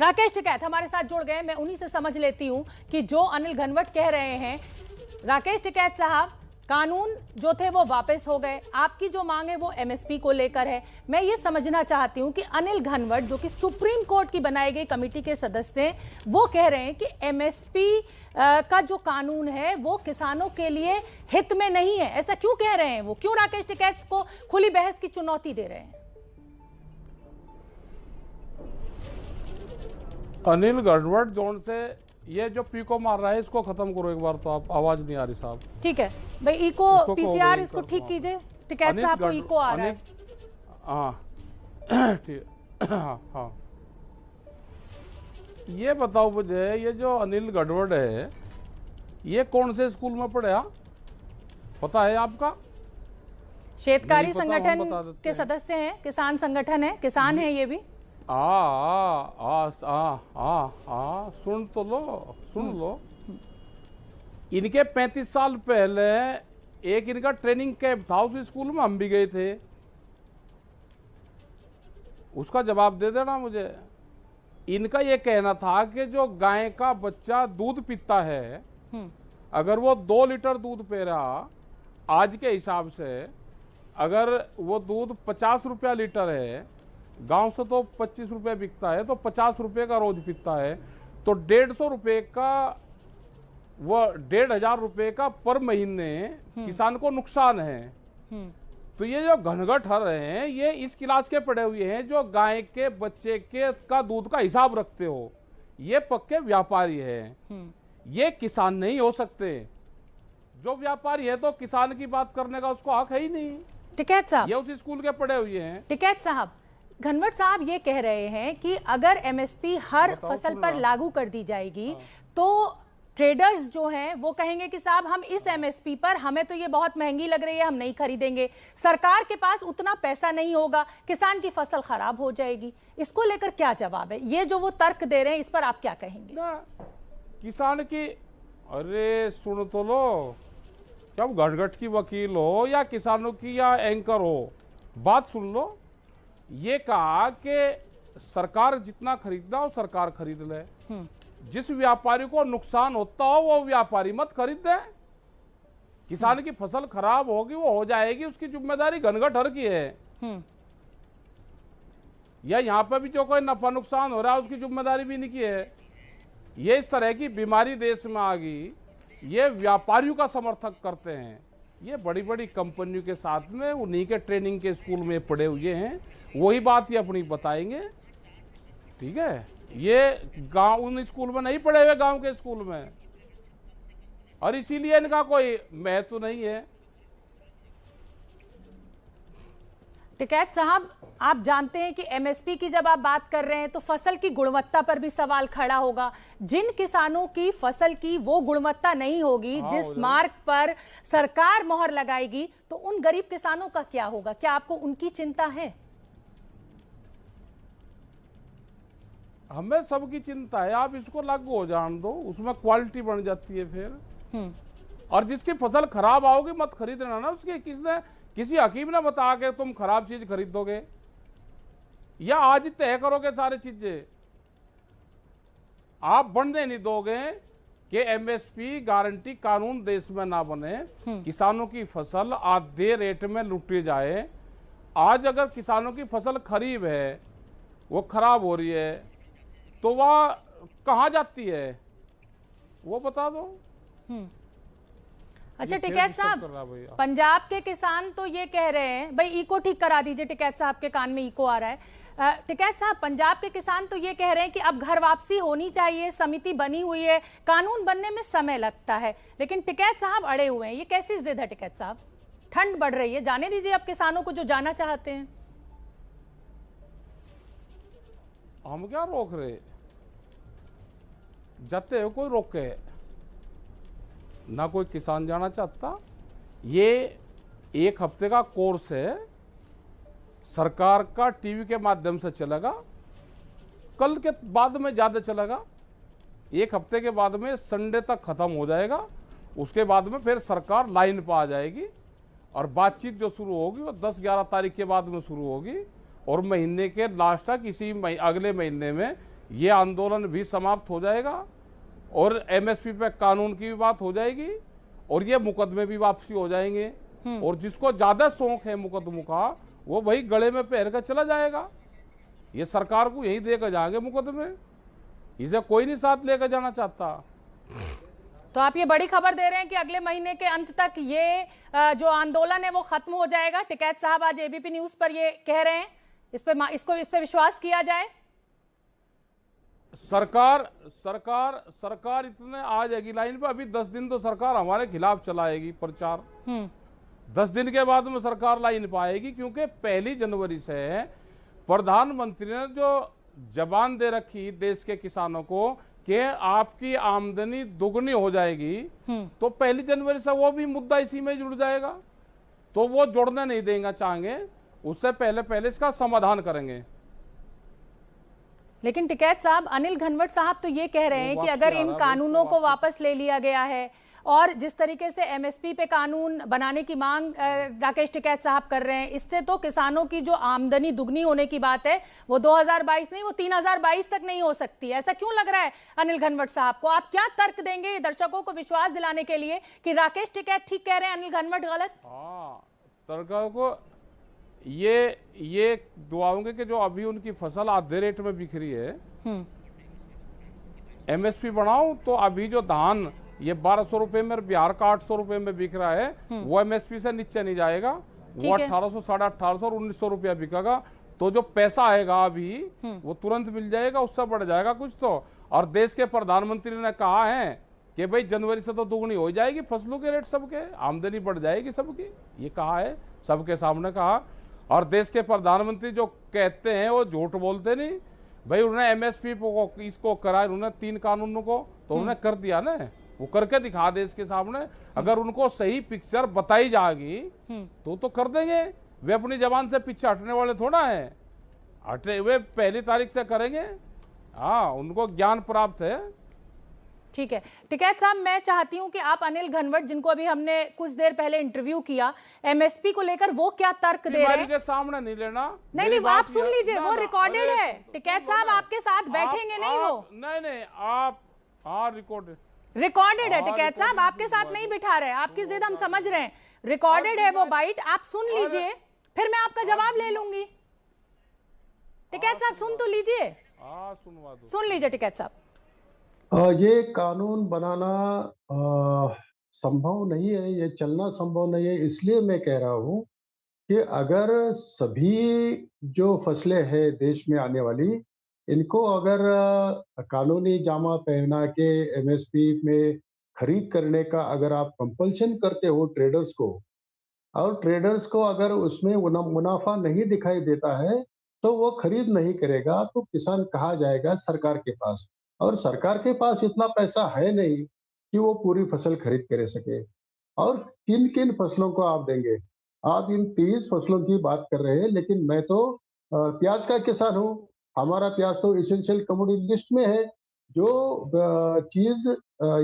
राकेश टिकैत हमारे साथ जुड़ गए। मैं उन्हीं से समझ लेती हूं कि जो अनिल घनवट कह रहे हैं। राकेश टिकैत साहब, कानून जो थे वो वापस हो गए, आपकी जो मांग है वो एमएसपी को लेकर है। मैं ये समझना चाहती हूं कि अनिल घनवट जो कि सुप्रीम कोर्ट की बनाई गई कमेटी के सदस्य हैं, वो कह रहे हैं कि एमएसपी का जो कानून है वो किसानों के लिए हित में नहीं है। ऐसा क्यों कह रहे हैं वो? क्यों राकेश टिकैत को खुली बहस की चुनौती दे रहे हैं? अनिल घनवट जोन से ये जो पीको मार रहा है इसको खत्म करो एक बार। तो आप आवाज नहीं आ रही साहब। ठीक है भाई, इको पीसीआर इसको ठीक कीजिए। टिकैत साहब को इको आ रहा है। हाँ ठीक। हाँ ये बताओ मुझे, ये जो अनिल घनवट है ये कौन से स्कूल में पढ़ा पता है आपका? शेतकारी संगठन के सदस्य हैं, किसान संगठन है, किसान है ये भी। सुन तो लो, सुन लो। इनके 35 साल पहले एक इनका ट्रेनिंग कैंप था, उस स्कूल में हम भी गए थे। उसका जवाब दे देना मुझे। इनका ये कहना था कि जो गाय का बच्चा दूध पीता है, अगर वो 2 लीटर दूध पी रहा आज के हिसाब से, अगर वो दूध 50 रुपया लीटर है, गांव से तो 25 रुपये बिकता है, तो 50 रुपये का रोज पीता है, तो 150 रुपये का, वो 1,500 रुपये का पर महीने किसान को नुकसान है। तो ये जो घनघट हर रहे हैं ये इस क्लास के पड़े हुए हैं जो गाय के बच्चे के का दूध का हिसाब रखते हो। ये पक्के व्यापारी हैं, ये किसान नहीं हो सकते। जो व्यापारी है तो किसान की बात करने का उसको हक है ही नहीं। टिकैत साहब, ये उस स्कूल के पड़े हुए हैं। टिकैत साहब, घनवट साहब ये कह रहे हैं कि अगर एमएसपी हर फसल पर लागू कर दी जाएगी तो ट्रेडर्स जो हैं वो कहेंगे कि साहब हम इस एमएसपी पर, हमें तो ये बहुत महंगी लग रही है, हम नहीं खरीदेंगे। सरकार के पास उतना पैसा नहीं होगा, किसान की फसल खराब हो जाएगी। इसको लेकर क्या जवाब है? ये जो वो तर्क दे रहे हैं इस पर आप क्या कहेंगे? किसान की, अरे सुन तो लो, क्या घनघट की वकील हो या किसानों की या एंकर हो, बात सुन लो। ये कहा कि सरकार जितना खरीदना हो सरकार खरीद ले, जिस व्यापारी को नुकसान होता हो वो व्यापारी मत खरीद दे। किसान की फसल खराब होगी वो हो जाएगी, उसकी जिम्मेदारी घनघट हर की है। या यहाँ पे भी जो कोई नफा नुकसान हो रहा है उसकी जिम्मेदारी भी नहीं की है। ये इस तरह की बीमारी देश में आ गई, ये व्यापारियों का समर्थक करते हैं। ये बड़ी बड़ी कंपनियों के साथ में उन्हीं के ट्रेनिंग के स्कूल में पढ़े हुए हैं, वही बात ये अपनी बताएंगे। ठीक है, ये गांव उन स्कूल में नहीं पढ़े हुए, गांव के स्कूल में, और इसीलिए इनका कोई महत्व नहीं है। टिकैत साहब, आप जानते हैं कि एमएसपी की जब आप बात कर रहे हैं तो फसल की गुणवत्ता पर भी सवाल खड़ा होगा। जिन किसानों की फसल की वो गुणवत्ता नहीं होगी, जिस मार्क पर सरकार मोहर लगाएगी, तो उन गरीब किसानों का क्या होगा? क्या आपको उनकी चिंता है? हमें सबकी चिंता है। आप इसको लागू हो जान दो, उसमें क्वालिटी बन जाती है फिर। और जिसकी फसल खराब आओगी मत खरीदना ना उसकी। किसी हकीम ने बता के तुम खराब चीज खरीदोगे, या आज तय करोगे सारी चीजें? आप बनने नहीं दोगे कि एमएसपी गारंटी कानून देश में ना बने, किसानों की फसल आधे रेट में लूटी जाए। आज अगर किसानों की फसल खरीब है, वो खराब हो रही है, तो वह कहाँ जाती है वो बता दो। अच्छा टिकैत साहब, पंजाब के किसान तो ये कह रहे हैं, भाई इको ठीक करा दीजिए, टिकैत साहब के कान में इको आ रहा है। टिकैत साहब, पंजाब के किसान तो ये कह रहे हैं कि अब घर वापसी होनी चाहिए, समिति बनी हुई है, कानून बनने में समय लगता है, लेकिन टिकैत साहब अड़े हुए हैं। ये कैसी जिद है टिकैत साहब? ठंड बढ़ रही है, जाने दीजिए अब किसानों को जो जाना चाहते हैं। हम क्या रोक रहे, जाते हो कोई रोके ना, कोई किसान जाना चाहता। ये 1 हफ्ते का कोर्स है, सरकार का टीवी के माध्यम से चलेगा, कल के बाद में ज्यादा चलेगा। 1 हफ्ते के बाद में संडे तक खत्म हो जाएगा, उसके बाद में फिर सरकार लाइन पर आ जाएगी और बातचीत जो शुरू होगी वो 10-11 तारीख के बाद में शुरू होगी, और महीने के लास्ट तक अगले महीने में ये आंदोलन भी समाप्त हो जाएगा और एमएसपी पे कानून की भी बात हो जाएगी और ये मुकदमे भी वापसी हो जाएंगे। और जिसको ज्यादा शौक है मुकदमों का वो भाई गले में पहन कर चला जाएगा। ये सरकार को यही देकर जाएंगे मुकदमे, इसे कोई नहीं साथ लेकर जाना चाहता। तो आप ये बड़ी खबर दे रहे हैं कि अगले महीने के अंत तक ये जो आंदोलन है वो खत्म हो जाएगा। टिकैत साहब आज एबीपी न्यूज पर ये कह रहे हैं, इस पे विश्वास किया जाए। सरकार इतने आ जाएगी लाइन पे। अभी 10 दिन तो सरकार हमारे खिलाफ चलाएगी प्रचार, 10 दिन के बाद में सरकार लाइन पे आएगी, क्योंकि 1 जनवरी से प्रधानमंत्री ने जो जबान दे रखी देश के किसानों को कि आपकी आमदनी दुगनी हो जाएगी, तो 1 जनवरी से वो भी मुद्दा इसी में जुड़ जाएगा। तो वो जोड़ने नहीं देंगे, चाहेंगे उससे पहले इसका समाधान करेंगे। लेकिन टिकैत साहब, अनिल घनवट साहब तो ये कह रहे हैं कि अगर इन कानूनों को वापस ले लिया गया है और जिस तरीके से एमएसपी पे कानून बनाने की मांग राकेश टिकैत साहब कर रहे हैं, इससे तो किसानों की जो आमदनी दुगनी होने की बात है वो 2022 नहीं, वो 3022 तक नहीं हो सकती। ऐसा क्यों लग रहा है अनिल घनवट साहब को? आप क्या तर्क देंगे दर्शकों को विश्वास दिलाने के लिए कि राकेश टिकैत ठीक कह रहे हैं, अनिल घनवट गलत? तर्कों को ये दुआओंगे कि जो अभी उनकी फसल आधे रेट में बिक रही है, एमएसपी बढ़ाओ तो अभी जो धान ये 1200 रुपए में, बिहार का 800 रुपए में बिक रहा है, वो एमएसपी से नीचे नहीं जाएगा। वो 1800, 1850 और 1900 रुपया बिकेगा। तो जो पैसा आएगा अभी वो तुरंत मिल जाएगा, उससे बढ़ जाएगा कुछ तो। और देश के प्रधानमंत्री ने कहा है कि भाई जनवरी से तो दुगनी हो जाएगी फसलों के रेट, सबके आमदनी बढ़ जाएगी सबकी, ये कहा है, सबके सामने कहा। और देश के प्रधानमंत्री जो कहते हैं वो झूठ बोलते नहीं भाई। उन्होंने एमएसपी को इसको करा, उन्होंने 3 कानूनों को तो उन्होंने कर दिया ना, वो करके दिखा देश के सामने। अगर उनको सही पिक्चर बताई जाएगी तो कर देंगे। वे अपनी जबान से पीछे हटने वाले थोड़ा है, हटे वे 1 तारीख से करेंगे। हाँ, उनको ज्ञान प्राप्त है। ठीक है टिकैत साहब, मैं चाहती हूं कि आप अनिल घनवट, जिनको अभी हमने कुछ देर पहले इंटरव्यू किया एमएसपी को लेकर, वो क्या तर्क दे रहे हैं के सामने नहीं लेना। नहीं, आप सुन लीजिए, वो रिकॉर्डेड है। टिकैत साहब आपके साथ बैठेंगे नहीं वो? नहीं, आप रिकॉर्डेड है टिकैत साहब, आपके साथ नहीं बिठा रहे। आपकी जिद हम समझ रहे हैं, रिकॉर्डेड है वो बाइट, आप सुन लीजिए, फिर मैं आपका जवाब ले लूंगी। टिकैत साहब सुन तो लीजिए, सुन लीजिए टिकैत साहब। ये कानून बनाना संभव नहीं है, ये चलना संभव नहीं है। इसलिए मैं कह रहा हूँ कि अगर सभी जो फसलें हैं देश में आने वाली, इनको अगर कानूनी जामा पहना के एमएसपी में खरीद करने का अगर आप कंपल्शन करते हो ट्रेडर्स को, और ट्रेडर्स को अगर उसमें मुनाफा नहीं दिखाई देता है तो वो खरीद नहीं करेगा, तो किसान कहाँ जाएगा? सरकार के पास। और सरकार के पास इतना पैसा है नहीं कि वो पूरी फसल खरीद कर सके। और किन किन फसलों को आप देंगे? आप इन 30 फसलों की बात कर रहे हैं, लेकिन मैं तो प्याज का किसान हूँ। हमारा प्याज तो इसेंशियल कमोडिटी लिस्ट में है। जो चीज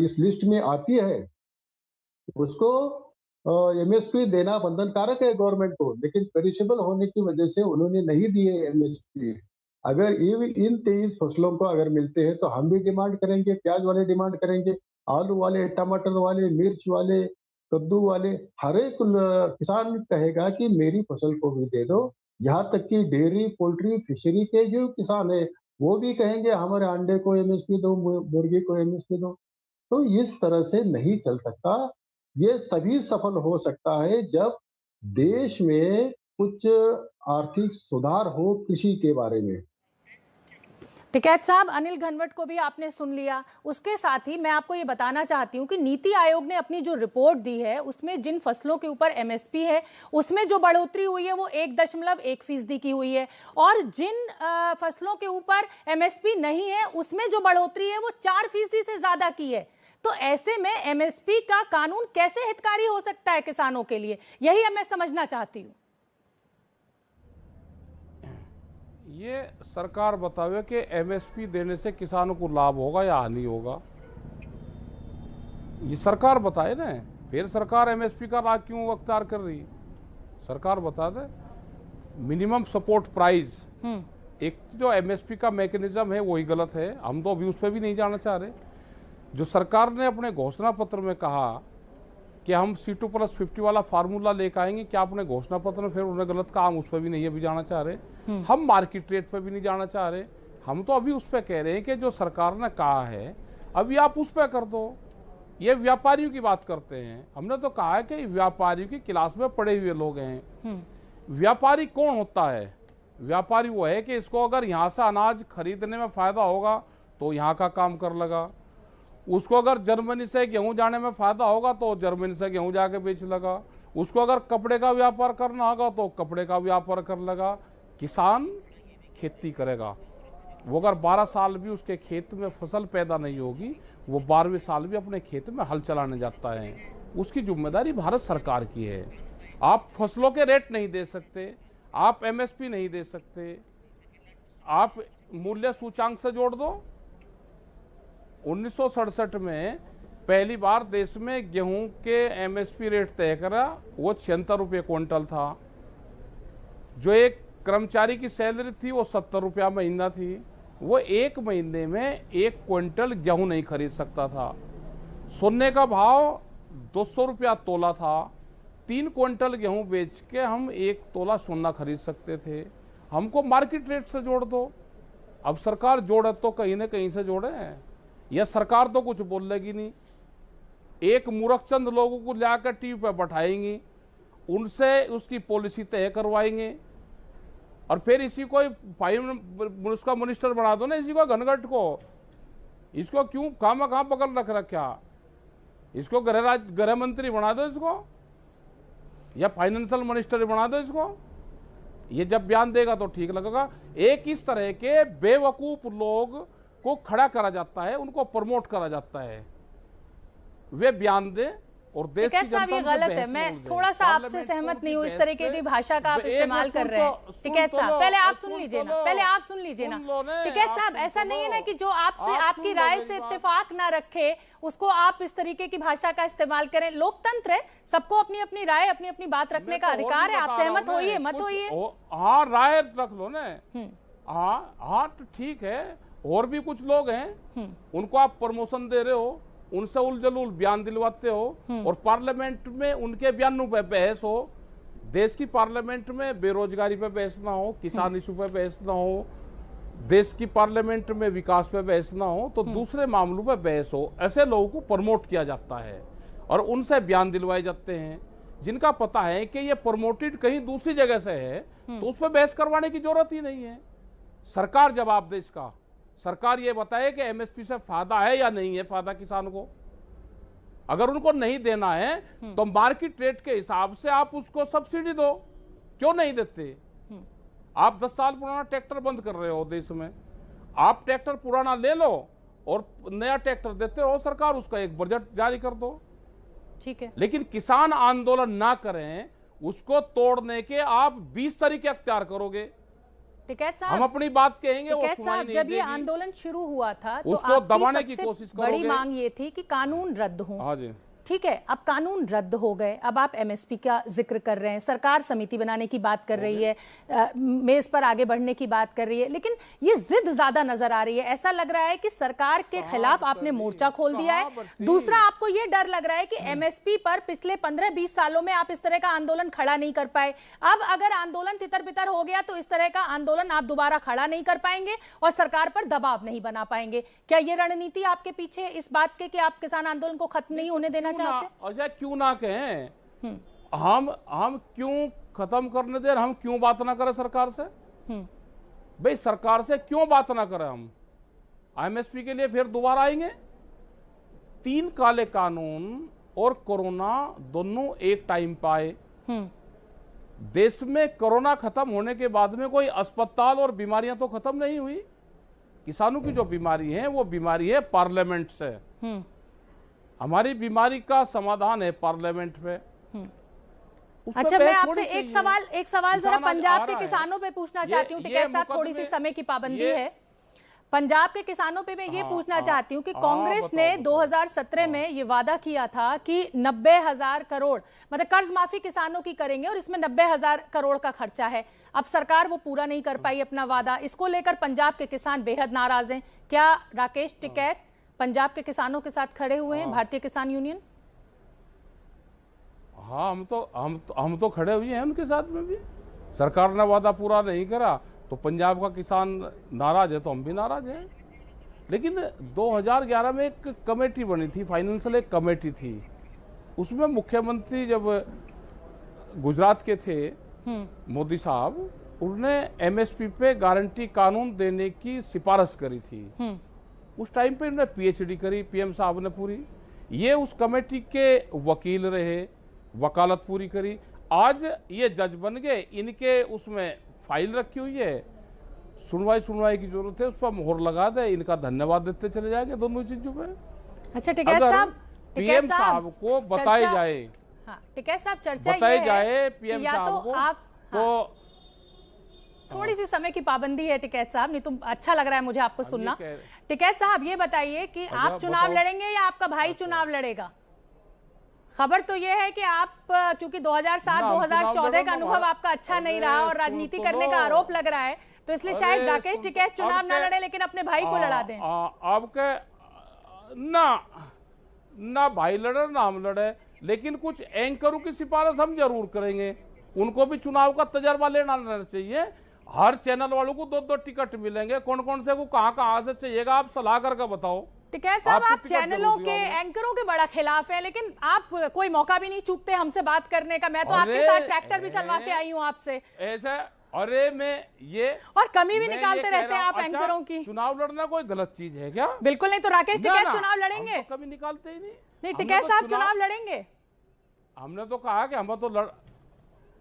इस लिस्ट में आती है उसको एमएसपी देना बंधनकारक है गवर्नमेंट को, लेकिन पेरिशेबल होने की वजह से उन्होंने नहीं दिए एमएसपी। अगर इन 23 फसलों को अगर मिलते हैं तो हम भी डिमांड करेंगे, प्याज वाले डिमांड करेंगे, आलू वाले, टमाटर वाले, मिर्च वाले, कद्दू वाले, हर एक किसान कहेगा कि मेरी फसल को भी दे दो। यहाँ तक कि डेयरी, पोल्ट्री, फिशरी के जो किसान है वो भी कहेंगे हमारे अंडे को एमएसपी दो, मुर्गी को एमएसपी दो। तो इस तरह से नहीं चल सकता। ये तभी सफल हो सकता है जब देश में कुछ आर्थिक सुधार हो कृषि के बारे में। टिकैत साहब, अनिल घनवट को भी आपने सुन लिया। उसके साथ ही मैं आपको ये बताना चाहती हूँ कि नीति आयोग ने अपनी जो रिपोर्ट दी है उसमें जिन फसलों के ऊपर एमएसपी है उसमें जो बढ़ोतरी हुई है वो 1.1% की हुई है, और जिन फसलों के ऊपर एमएसपी नहीं है उसमें जो बढ़ोतरी है वो 4% से ज्यादा की है। तो ऐसे में एमएसपी का कानून कैसे हितकारी हो सकता है किसानों के लिए, यही मैं समझना चाहती हूँ। ये सरकार बतावे कि एमएसपी देने से किसानों को लाभ होगा या हानि होगा, ये सरकार बताए ना। फिर सरकार एमएसपी का लाभ क्यों अख्तियार कर रही? सरकार बता दे। मिनिमम सपोर्ट प्राइस एक जो एमएसपी का मैकेनिज्म है वही गलत है, हम तो अभी उस पर भी नहीं जाना चाह रहे। जो सरकार ने अपने घोषणा पत्र में कहा कि हम C2+50 वाला फार्मूला लेकर आएंगे, क्या अपने घोषणा पत्र में फिर उन्होंने गलत कहा? हम उस पर भी नहीं अभी जाना चाह रहे। हम मार्केट रेट पर भी नहीं जाना चाह रहे। हम तो अभी उस पर कह रहे हैं कि जो सरकार ने कहा है अभी आप उस पर कर दो। ये व्यापारियों की बात करते हैं। हमने तो कहा है कि व्यापारियों की क्लास में पड़े हुए लोग हैं। व्यापारी कौन होता है? व्यापारी वो है कि इसको अगर यहाँ से अनाज खरीदने में फायदा होगा तो यहाँ का काम कर लगा, उसको अगर जर्मनी से गेहूं जाने में फायदा होगा तो जर्मनी से गेहूं जाके बेच लगा, उसको अगर कपड़े का व्यापार करना होगा तो कपड़े का व्यापार कर लगा। किसान खेती करेगा, वो अगर 12 साल भी उसके खेत में फसल पैदा नहीं होगी, वो 12वें साल भी अपने खेत में हल चलाने जाता है। उसकी जिम्मेदारी भारत सरकार की है। आप फसलों के रेट नहीं दे सकते, आप एमएसपी नहीं दे सकते, आप मूल्य सूचांक से जोड़ दो। 1967 में पहली बार देश में गेहूं के एमएसपी रेट तय करा, वो 76 रुपये क्विंटल था। जो एक कर्मचारी की सैलरी थी वो 70 रुपया महीना थी। वो एक महीने में 1 क्विंटल गेहूं नहीं खरीद सकता था। सोने का भाव 200 रुपया तोला था। 3 क्विंटल गेहूं बेच के हम 1 तोला सोना खरीद सकते थे। हमको मार्केट रेट से जोड़ दो। अब सरकार जोड़े तो कहीं ना कहीं से जोड़े। यह सरकार तो कुछ बोलेगी नहीं। एक मूर्खचंद लोगों को लाकर टीवी पर बैठाएंगी, उनसे उसकी पॉलिसी तय करवाएंगे और फिर इसी को उसका मिनिस्टर बना दो ना, इसी को घनघट को। इसको क्यों कहाँ पकड़ रख रखा? इसको गृह मंत्री बना दो इसको, या फाइनेंशियल मिनिस्टर बना दो इसको। ये जब बयान देगा तो ठीक लगेगा। एक इस तरह के बेवकूफ लोग को खड़ा करा जाता है, उनको प्रमोट करा जाता है, वे बयान दे और देश की जनता ये गलत है। मैं थोड़ा सा आपसे सहमत नहीं हूँ इस तरीके की भाषा का आप इस्तेमाल कर रहे हैं। टिकैत साहब पहले आप सुन लीजिए ना, टिकैत साहब ऐसा नहीं है ना कि जो आपसे आपकी राय से इत्तेफाक ना रखे उसको आप इस तरीके की भाषा का इस्तेमाल करें। लोकतंत्र है, सबको अपनी अपनी राय अपनी अपनी बात रखने का अधिकार है। आप सहमत होइए मत होइए। हाँ राय रख लो ना। हाँ तो ठीक है। और भी कुछ लोग हैं उनको आप प्रमोशन दे रहे हो, उनसे उलझुल बयान दिलवाते हो और पार्लियामेंट में उनके बयानों पे बहस हो। देश की पार्लियामेंट में बेरोजगारी पे बहस ना हो, किसान इशू पे बहस ना हो, देश की पार्लियामेंट में विकास पे बहस ना हो, तो दूसरे मामलों पे बहस हो। ऐसे लोगों को प्रमोट किया जाता है और उनसे बयान दिलवाए जाते हैं जिनका पता है कि ये प्रमोटेड कहीं दूसरी जगह से है, तो उस पर बहस करवाने की जरूरत ही नहीं है। सरकार जवाब दे इसका। सरकार ये बताए कि एमएसपी से फायदा है या नहीं है फायदा किसान को। अगर उनको नहीं देना है तो मार्केट रेट के हिसाब से आप उसको सब्सिडी दो। क्यों नहीं देते? आप 10 साल पुराना ट्रैक्टर बंद कर रहे हो देश में। आप ट्रैक्टर पुराना ले लो और नया ट्रैक्टर देते हो, सरकार उसका एक बजट जारी कर दो। ठीक है, लेकिन किसान आंदोलन ना करें, उसको तोड़ने के आप 20 तरीके अख्तियार करोगे। टिकैत साहब हम अपनी बात कहेंगे, वो टिकैत सुनाई साहब नहीं जब ये देगी। आंदोलन शुरू हुआ था तो उसको आपकी दबाने की सबसे कोशिश बड़ी करोगे। मांग ये थी कि कानून रद्द हो। हाँ जी, ठीक है, अब कानून रद्द हो गए, अब आप एमएसपी का जिक्र कर रहे हैं, सरकार समिति बनाने की बात कर रही है, मेज पर आगे बढ़ने की बात कर रही है, लेकिन ये जिद ज्यादा नजर आ रही है। ऐसा लग रहा है कि सरकार के खिलाफ आपने मोर्चा खोल दिया है। दूसरा, आपको ये डर लग रहा है कि एमएसपी पर पिछले 15-20 सालों में आप इस तरह का आंदोलन खड़ा नहीं कर पाए। अब अगर आंदोलन तितर बितर हो गया तो इस तरह का आंदोलन आप दोबारा खड़ा नहीं कर पाएंगे और सरकार पर दबाव नहीं बना पाएंगे। क्या ये रणनीति आपके पीछे इस बात के कि आप किसान आंदोलन को खत्म नहीं होने देना चाहते? अच्छा क्यों ना कहें, हम क्यों खत्म करने दे, हम क्यों बात ना करें सरकार से? भाई सरकार से क्यों बात ना करें? हम एमएसपी के लिए फिर दोबारा आएंगे। 3 काले कानून और कोरोना दोनों एक टाइम पाए। देश में कोरोना खत्म होने के बाद में कोई अस्पताल और बीमारियां तो खत्म नहीं हुई। किसानों की जो बीमारी है वो बीमारी है पार्लियामेंट से। हमारी बीमारी का समाधान है पार्लियामेंट पे। अच्छा, मैं आपसे एक सवाल जरा पंजाब के किसानों पे पूछना चाहती हूँ। टिकैत साहब, थोड़ी सी समय की पाबंदी है। पंजाब के किसानों पे मैं ये पूछना चाहती हूँ कि कांग्रेस ने 2017 में ये वादा किया था कि 90,000 करोड़ मतलब कर्ज माफी किसानों की करेंगे और इसमें 90,000 करोड़ का खर्चा है। अब सरकार वो पूरा नहीं कर पाई अपना वादा, इसको लेकर पंजाब के किसान बेहद नाराज हैं। क्या राकेश टिकैत पंजाब के किसानों के साथ खड़े हुए हैं, भारतीय किसान यूनियन? हाँ, हम तो खड़े हुए हैं उनके साथ में भी। सरकार ने वादा पूरा नहीं करा तो पंजाब का किसान नाराज है तो हम भी नाराज हैं। लेकिन 2011 में एक कमेटी बनी थी, फाइनेंशियल एक कमेटी थी, उसमें मुख्यमंत्री जब गुजरात के थे मोदी साहब, उन्होंने एमएसपी पे गारंटी कानून देने की सिफारिश करी थी। उस टाइम पे उन्होंने पीएचडी करी पीएम साहब ने पूरी, ये उस कमेटी के वकील रहे, वकालत पूरी करी। आज ये जज बन गए, इनके उसमें फाइल रखी हुई है, सुनवाई की जरूरत है, उस पर मोहर लगा दे, इनका धन्यवाद देते चले जाएंगे दोनों चीजों पे। अच्छा टिकैत साहब, पीएम साहब को बताए जाए, हाँ टिकैत साहब चर्चा बताए जाए पीएम साहब को, तो थोड़ी सी समय की पाबंदी है टिकैत साहब, नहीं तो अच्छा लग रहा है मुझे आपको सुनना। टिकैत साहब ये बताइए कि आप चुनाव लड़ेंगे या आपका भाई चुनाव लड़ेगा? खबर तो ये है कि आप चूंकि 2007-2014 का अनुभव आपका अच्छा नहीं रहा और राजनीति करने का आरोप लग रहा है, तो इसलिए शायद राकेश टिकैत चुनाव ना लड़े लेकिन अपने भाई को लड़ा दें। आपके ना भाई लड़े ना हम लड़े, लेकिन कुछ एंकरों की सिफारिश हम जरूर करेंगे। उनको भी चुनाव का तजर्बा लेना चाहिए। हर चैनल वालों को 2-2 टिकट मिलेंगे, कौन कौन से को कहां से चाहिएगा, आप सलाह करके बताओ। टिकैत साहब, आप चैनलों के एंकरों के बड़ा खिलाफ हैं, लेकिन आप कोई मौका भी नहीं चूकते हमसे बात करने का। मैं तो आपके साथ ट्रैक्टर भी चलवा के आई हूँ आपसे ऐसा। अरे मैं ये और कमी भी निकालते रहते हैं आप एंकरों की। चुनाव लड़ना कोई गलत चीज है क्या? बिल्कुल नहीं। तो राकेश टिकैत चुनाव लड़ेंगे? कभी निकालते ही नहीं। टिकैत साहब चुनाव लड़ेंगे? हमने तो कहा कि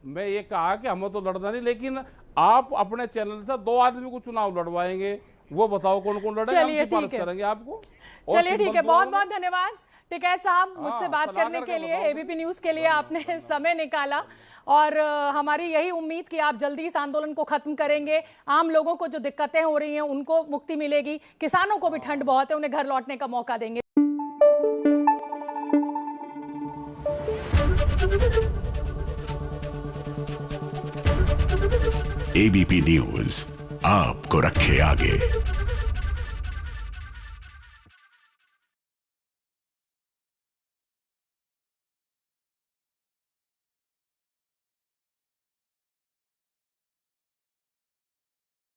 मैं ये कहा कि हमें तो लड़ना नहीं, लेकिन आप अपने चैनल से 2 आदमी को चुनाव लड़वाएंगे, वो बताओ कौन कौन लड़ेगा, हम सिफारिश करेंगे आपको। चलिए ठीक है, बहुत बहुत धन्यवाद टिकैत साहब मुझसे बात करने के लिए, एबीपी न्यूज के लिए आपने समय निकाला। और हमारी यही उम्मीद कि आप जल्दी इस आंदोलन को खत्म करेंगे, आम लोगों को जो दिक्कतें हो रही हैं उनको मुक्ति मिलेगी, किसानों को भी ठंड बहुत है, उन्हें घर लौटने का मौका देंगे। एबीपी न्यूज आपको रखे आगे।